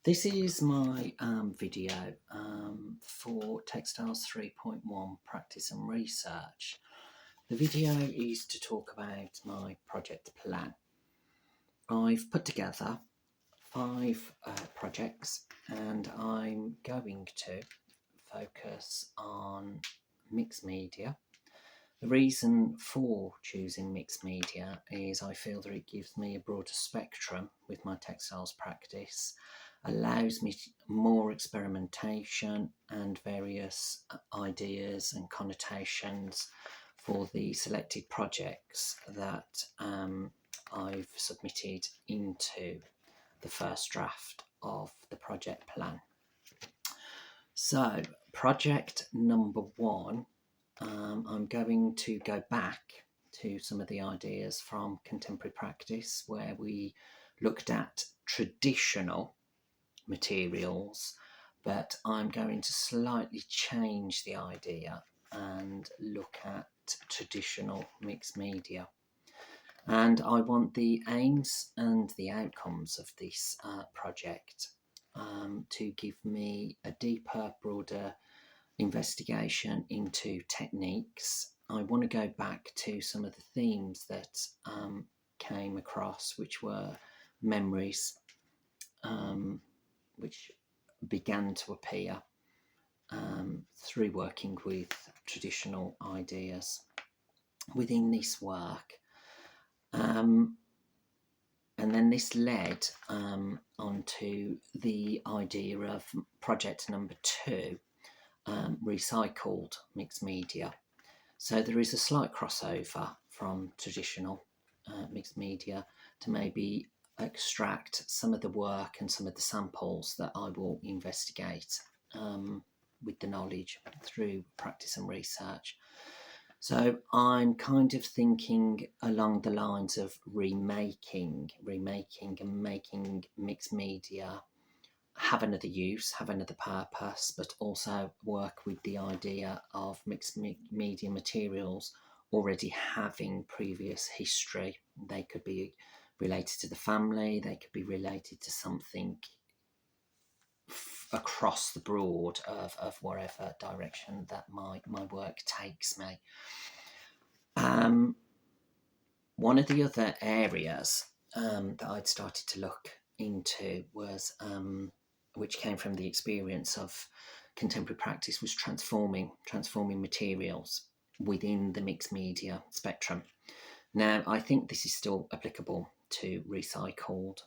This is my video for Textiles 3.1 Practice and Research. The video is to talk about my project plan. I've put together 5 projects and I'm going to focus on mixed media. The reason for choosing mixed media is I feel that it gives me a broader spectrum with my textiles practice, allows me more experimentation and various ideas and connotations for the selected projects that I've submitted into the first draft of the project plan. So, project number 1. I'm going to go back to some of the ideas from contemporary practice where we looked at traditional materials, but I'm going to slightly change the idea and look at traditional mixed media. And I want the aims and the outcomes of this project to give me a deeper, broader investigation into techniques. I want to go back to some of the themes that came across, which were memories, which began to appear through working with traditional ideas within this work. And then this led onto the idea of project number 2, recycled mixed media. So there is a slight crossover from traditional mixed media to maybe extract some of the work and some of the samples that I will investigate with the knowledge through practice and research. So I'm kind of thinking along the lines of remaking and making mixed media have another use, have another purpose, but also work with the idea of mixed media materials already having previous history. They could be related to the family, they could be related to something across the broad of whatever direction that my work takes me. One of the other areas that I'd started to look into was which came from the experience of contemporary practice, was transforming materials within the mixed media spectrum. Now, I think this is still applicable to recycled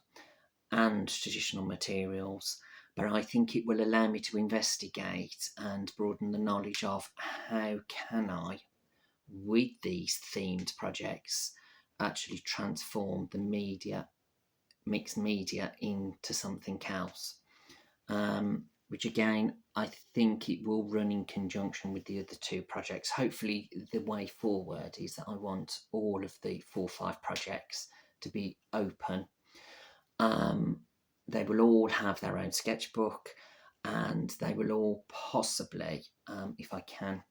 and traditional materials, but I think it will allow me to investigate and broaden the knowledge of how can I, with these themed projects, actually transform the mixed media into something else, which again I think it will run in conjunction with the other 2 projects. Hopefully the way forward is that I want all of the 4 or 5 projects to be open. They will all have their own sketchbook and they will all possibly, if I can,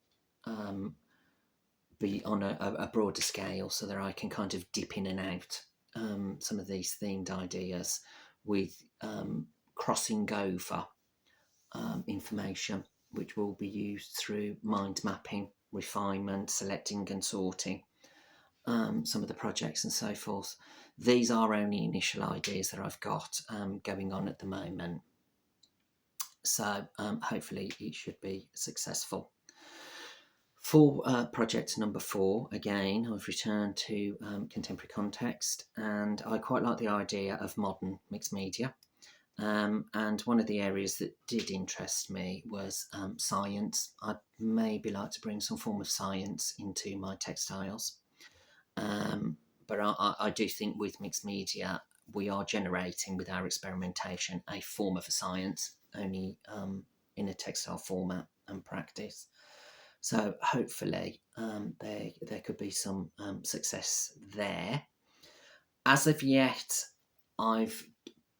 be on a broader scale so that I can kind of dip in and out some of these themed ideas with crossing over information which will be used through mind mapping, refinement, selecting and sorting some of the projects and so forth. These are only initial ideas that I've got going on at the moment, so hopefully it should be successful. For project number 4, again, I've returned to contemporary context, and I quite like the idea of modern mixed media. And one of the areas that did interest me was science. I'd maybe like to bring some form of science into my textiles. But I do think with mixed media, we are generating with our experimentation a form of a science, only in a textile format and practice. So hopefully there could be some success there. As of yet, I've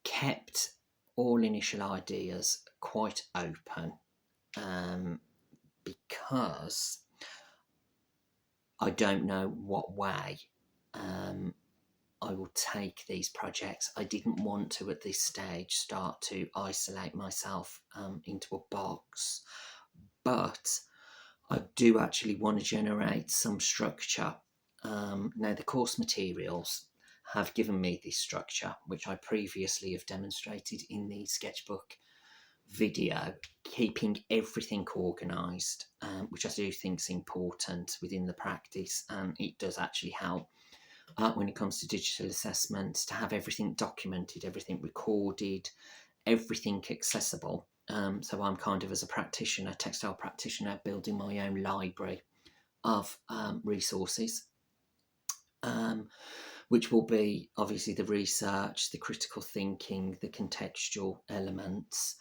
kept all initial ideas quite open because I don't know what way I will take these projects. I didn't want to at this stage start to isolate myself into a box, but I do actually want to generate some structure. Now the course materials have given me this structure, which I previously have demonstrated in the sketchbook video, keeping everything organised, which I do think is important within the practice, and it does actually help when it comes to digital assessments to have everything documented, everything recorded, everything accessible. So I'm kind of, as a practitioner, textile practitioner, building my own library of resources, which will be obviously the research, the critical thinking, the contextual elements.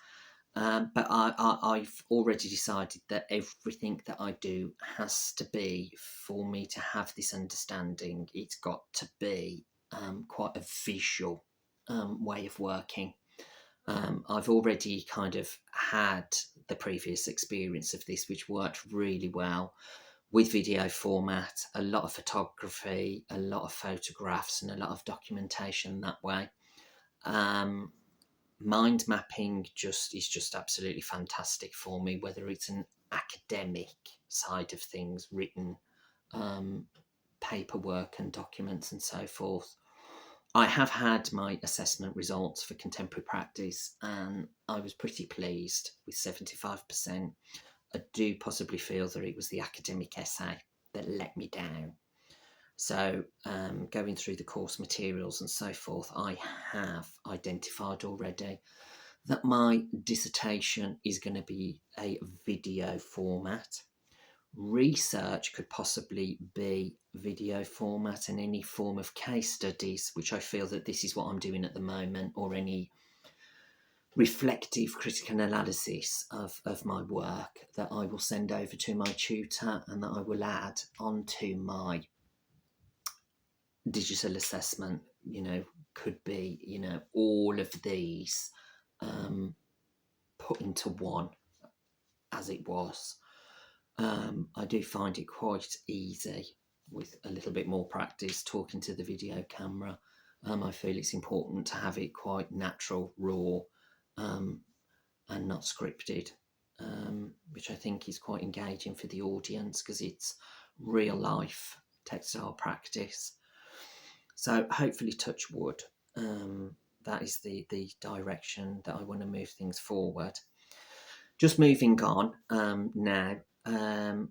But I've already decided that everything that I do has to be, for me to have this understanding, it's got to be quite a visual way of working. I've already kind of had the previous experience of this, which worked really well with video format, a lot of photography, a lot of photographs, and a lot of documentation that way. Mind mapping is just absolutely fantastic for me, whether it's an academic side of things, written paperwork and documents and so forth. I have had my assessment results for contemporary practice, and I was pretty pleased with 75%. I do possibly feel that it was the academic essay that let me down. So going through the course materials and so forth, I have identified already that my dissertation is going to be a video format. Research could possibly be video format, and any form of case studies, which I feel that this is what I'm doing at the moment, or any reflective critical analysis of my work that I will send over to my tutor and that I will add onto my digital assessment, could be, all of these put into one, as it was. I do find it quite easy with a little bit more practice talking to the video camera. I feel it's important to have it quite natural, raw, and not scripted, which I think is quite engaging for the audience because it's real life textile practice. So hopefully, touch wood, that is the direction that I want to move things forward. Just moving on now,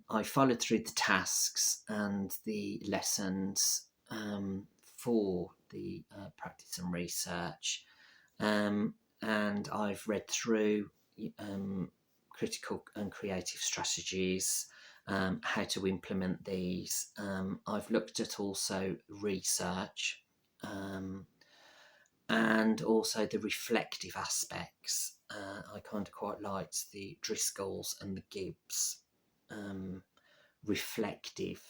I followed through the tasks and the lessons for the practice and research, and I've read through critical and creative strategies, how to implement these. I've looked at also research, and also the reflective aspects. I kind of quite liked the Driscolls and the Gibbs reflective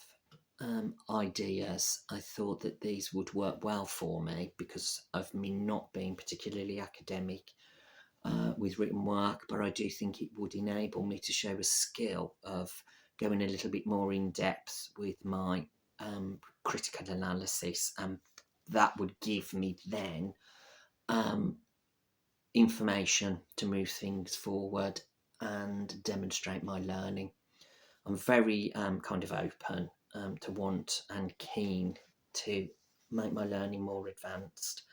ideas. I thought that these would work well for me because of me not being particularly academic with written work, but I do think it would enable me to show a skill of going a little bit more in depth with my critical analysis, and that would give me then information to move things forward and demonstrate my learning. I'm very kind of open to want and keen to make my learning more advanced.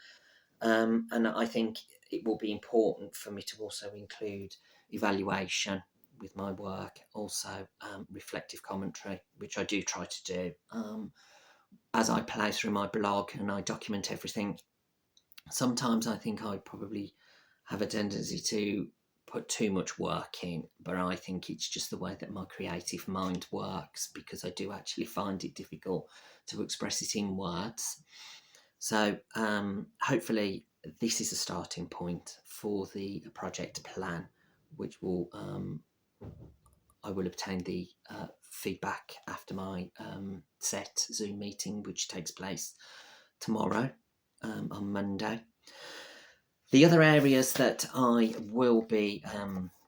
And I think it will be important for me to also include evaluation with my work, also reflective commentary, which I do try to do. As I play through my blog and I document everything, sometimes I think I probably have a tendency to put too much work in, but I think it's just the way that my creative mind works, because I do actually find it difficult to express it in words. So hopefully this is a starting point for the project plan, which will I will obtain the feedback after my set Zoom meeting, which takes place tomorrow on Monday. The other areas that I will be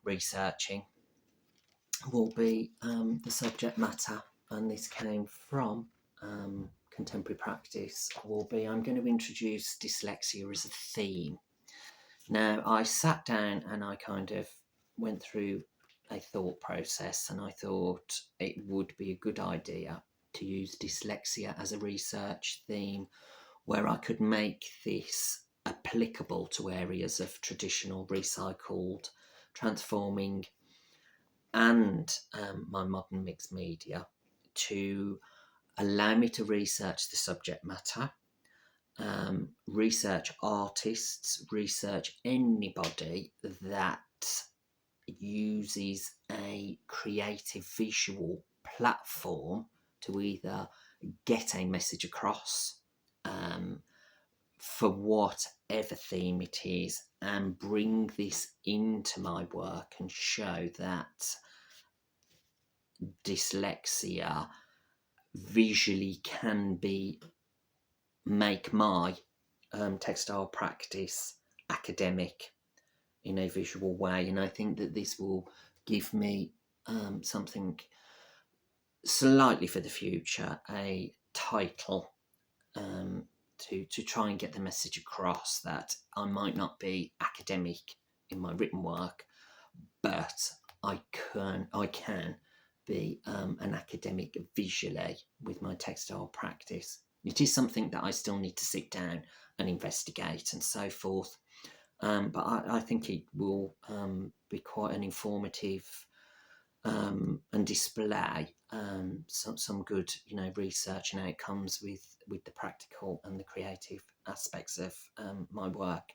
researching will be the subject matter, and this came from contemporary practice will be I'm going to introduce dyslexia as a theme. Now, I sat down and I kind of went through a thought process, and I thought it would be a good idea to use dyslexia as a research theme where I could make this applicable to areas of traditional, recycled, transforming, and my modern mixed media, to allow me to research the subject matter, research artists, research anybody that uses a creative visual platform to either get a message across, for whatever theme it is, and bring this into my work and show that dyslexia visually can make my textile practice academic in a visual way. And I think that this will give me something slightly for the future, a title, to try and get the message across that I might not be academic in my written work, but I can be an academic visually with my textile practice. It is something that I still need to sit down and investigate and so forth, but I think it will be quite an informative and display some good, research and outcomes with the practical and the creative aspects of my work.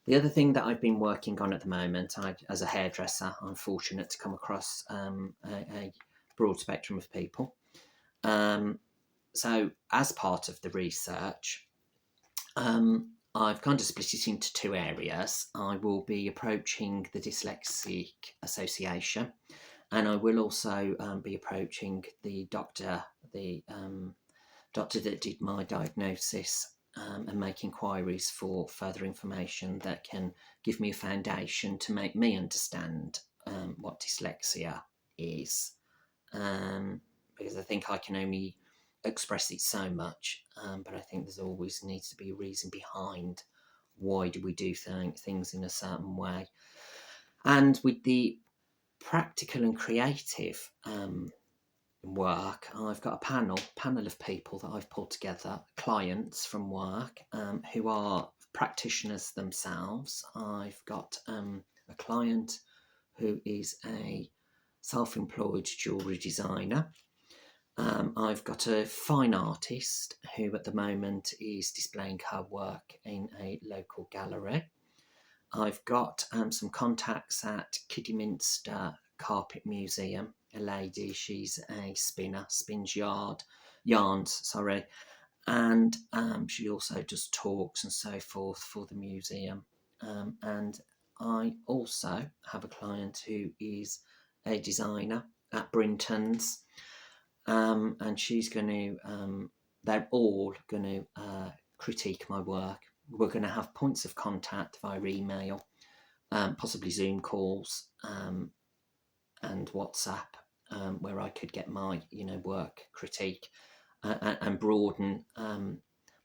The other thing that I've been working on at the moment, as a hairdresser, I'm fortunate to come across a broad spectrum of people. So as part of the research, I've kind of split it into two areas. I will be approaching the Dyslexic Association, and I will also be approaching the doctor that did my diagnosis, and make inquiries for further information that can give me a foundation to make me understand what dyslexia is, because I think I can only express it so much, but I think there's always needs to be a reason behind why do we do things in a certain way. And with the practical and creative work, I've got a panel of people that I've pulled together, clients from work, who are practitioners themselves. I've got a client who is a self-employed jewellery designer. I've got a fine artist who at the moment is displaying her work in a local gallery. I've got some contacts at Kidderminster Carpet Museum. A lady, she's a spinner, spins yarns, and she also does talks and so forth for the museum. And I also have a client who is a designer at Brinton's, and she's going to, they're all going to critique my work. We're going to have points of contact via email, possibly Zoom calls, and WhatsApp, where I could get my work critique, and broaden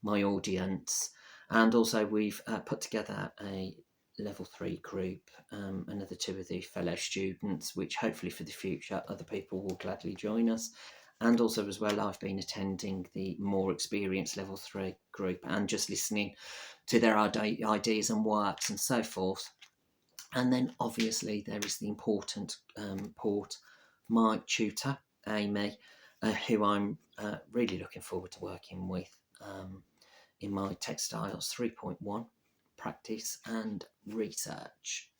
my audience. And also we've put together a level 3 group, another 2 of the fellow students, which hopefully for the future other people will gladly join us. And also as well, I've been attending the more experienced level 3 group and just listening to their ideas and works and so forth. And then obviously there is the important part, my tutor, Amy, who I'm really looking forward to working with in my Textiles 3.1 practice and research.